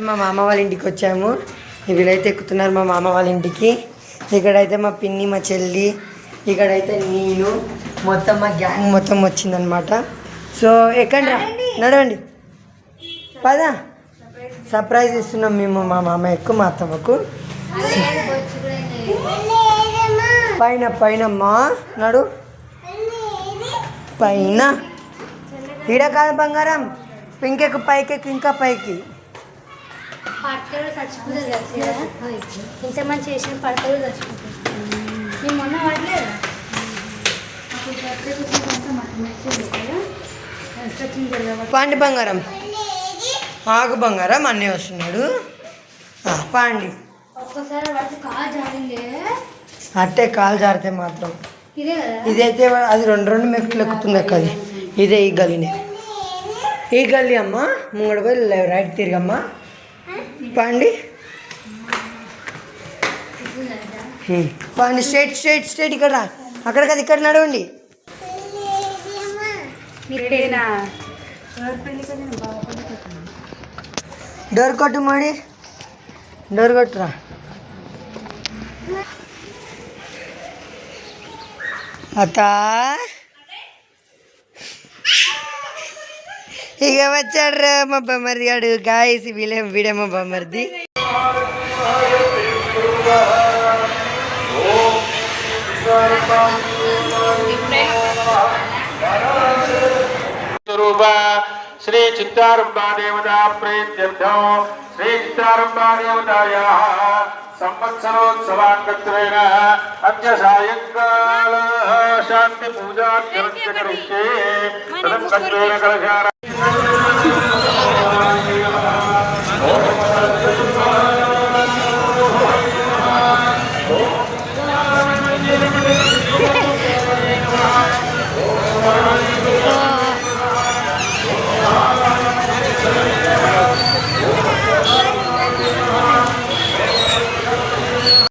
మా మామ వాళ్ళ ఇంటికి వచ్చాము. వీళ్ళైతే ఎక్కుతున్నారు మా మామ వాళ్ళ ఇంటికి. ఇక్కడైతే మా పిన్ని, మా చెల్లి, ఇక్కడైతే నేను, మొత్తం మా గ్యాంగ్ మొత్తం వచ్చిందనమాట. సో ఎక్కండి రా, నడవండి, పదా. సర్ప్రైజ్ ఇస్తున్నాం మేము మా మామ ఎక్కువ మా అత్తమ్మకు. పైన పైనమ్మా నడు, పైన ఈడ కాదు బంగారం, ఇంకెక్కు, పైకెక్కు, ఇంకా పైకి. పడతలు చచ్చిపోతుంది. ఇంత మంచి చేసిన పడతలు చచ్చిపోతుంది. నేను మొన్న వాడలేదు పాండి బంగారం, ఆగు బంగారం, అన్నీ వస్తున్నాడు. పాండి ఒక్కసారి వాడితే కాలు జారిందే. అట్టే కాలు జారితే మాత్రం ఇదే కదా, ఇదైతే అది రెండు రెండు మెట్లు ఎక్కుతుంది అక్క. అది ఇదే ఈ గల్లీనే, ఈ గల్లీ అమ్మ. ముంగడ పోయి రైట్ తిరిగమ్మా. పాండి పాండి, స్ట్రైట్ స్ట్రైట్ స్ట్రైట్. ఇక్కడ రా, అక్కడ కదా, ఇక్కడ నడవండి. డోర్ కొట్టు మాడి, డోర్ కొట్టురా. అత్త ఇక వచ్చాడు రా మా బొమ్మరిది గాడు. గాయసి వీడే మా బొమ్మరిది. శ్రీ చిత్తారంభా దేవతా ప్రీత్యర్థం శ్రీ చిత్తారంభా దేవతాయాః సంవత్సరోత్సవాంగత్వేన అద్య సాయంకాల శాంతి పూజార్చనస్య కరిష్యే తదం కల్పేన కలశార